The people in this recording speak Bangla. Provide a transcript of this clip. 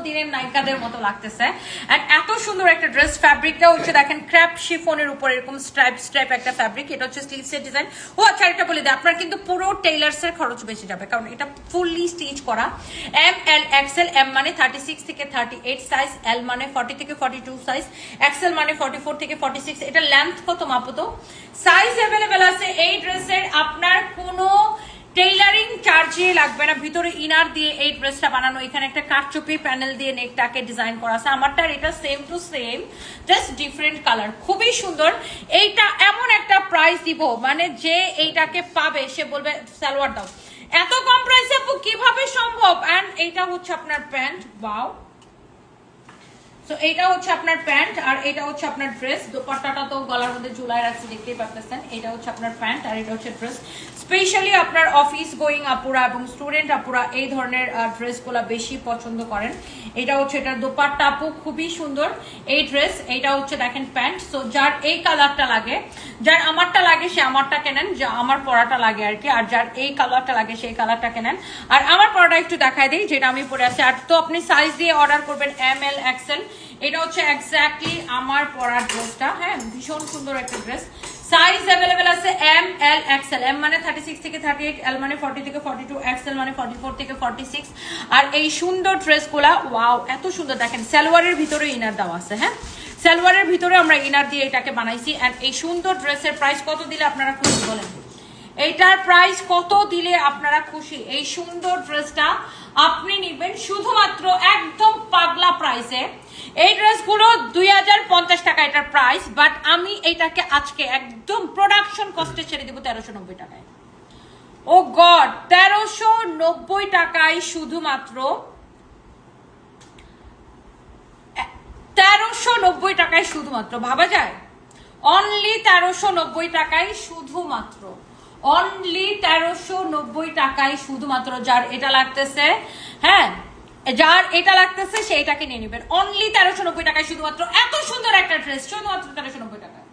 দিনের নায়িকাদের মতো লাগতেছে। এন্ড এত সুন্দর একটা ড্রেস, ফ্যাব্রিকটা হচ্ছে দেখেন ক্র্যাপ শিফনের উপর এরকম স্ট্রাইপ একটা ফ্যাব্রিক। এটা হচ্ছে স্লিভসের ডিজাইন। ও আচ্ছা, এটা বলে দিই, আপনার কিন্তু পুরো টেইলার্সের খরচ বেশি যাবে, কারণ এটা ফুললি স্টিচ করা। এম এল এক্সেল, এম মানে 36 থেকে 38 সাইজ, এল মানে 40 থেকে 42 সাইজ, এক্সেল মানে 44 থেকে 46। এটা লেন্থ কত মাপো তো? সাইজ অ্যাভেলেবেল আছে এই ড্রেসের। আপনার কোনো টেইলারিং চার্জে লাগবে না। ভিতরে ইনার দিয়ে এই ড্রেসটা বানানো। এখানে একটা কারচুপি প্যানেল দিয়ে নেকটাকে ডিজাইন করা আছে। আমারটার এটা same to same, just different colour, খুবই সুন্দর। এইটা এমন একটা প্রাইস দিব, মানে যে এইটাকে পাবে সে বলবে সালোয়ার দাও। এত কম প্রাইসে কিভাবে সম্ভব? এন্ড এইটা হচ্ছে আপনার প্যান্ট। ওয়াও, সো এইটা হচ্ছে আপনার প্যান্ট আর এটা হচ্ছে আপনার ড্রেস। দোপাট্টাটা তো গলার মধ্যে ঝুলায় রাখছি, দেখতেই পাচ্ছেন। এটা হচ্ছে আপনার প্যান্ট আর এটা হচ্ছে ড্রেস। স্পেশালি আপনার অফিস গোয়িং আপুরা এবং স্টুডেন্ট আপুরা এই ধরনের ড্রেসগুলো বেশি পছন্দ করেন। এটা হচ্ছে এটার দোপাট্টা আপু, খুবই সুন্দর এই ড্রেস। এইটা হচ্ছে দেখেন প্যান্ট। সো যার এই কালারটা লাগে, যার আমারটা লাগে সে আমারটা কেনেন, যা আমার পরাটা লাগে আর কি। আর যার এই কালারটা লাগে সেই কালারটা কেনেন। আর আমার পরাটা একটু দেখাই দিই, যেটা আমি পরে আছি। আর তো আপনি সাইজ দিয়ে অর্ডার করবেন এম এল এক্সেল। এটা হচ্ছে এক্স্যাক্টলি আমার পরার ড্রেসটা। হ্যাঁ, ভীষণ সুন্দর একটা ড্রেস। সাইজ অ্যাভেলেবেল আছে এম এল এক্সেল। এম মানে 36 থেকে 38, এল মানে 40 থেকে 42, এক্সেল মানে 44 থেকে 46। আর এই সুন্দর ড্রেসগুলা, ওয়াও এত সুন্দর। দেখেন সালোয়ারের ভিতরে ইনার দেওয়া আছে। হ্যাঁ, সালোয়ারের ভিতরে আমরা ইনার দিয়ে এটাকে বানাইছি। এন্ড এই সুন্দর ড্রেসের প্রাইস কত দিলে আপনারা খুশি বলেন? এইটার প্রাইস কত দিলে আপনারা খুশি? এই সুন্দর ড্রেসটা আপনি নেবেন শুধুমাত্র একদম পাগলা প্রাইসে। এই ড্রেসগুলো 2050 টাকা এটার প্রাইস, বাট আমি এইটাকে আজকে একদম প্রোডাকশন কস্টে ছেড়ে দিব 1390 টাকায়। ও গড, 1390 টাকায় শুধুমাত্র, 1390 টাকায় শুধুমাত্র, ভাবা যায়? অনলি 1390 টাকায় শুধুমাত্র, অনলি 1390 টাকায় শুধুমাত্র। যার এটা লাগতেছে, হ্যাঁ যার এটা লাগতেছে সেইটাকে নিয়ে নেবেন। অনলি 1390 টাকায় শুধুমাত্র এত সুন্দর একটা ড্রেস, শুধুমাত্র 1390 টাকায়।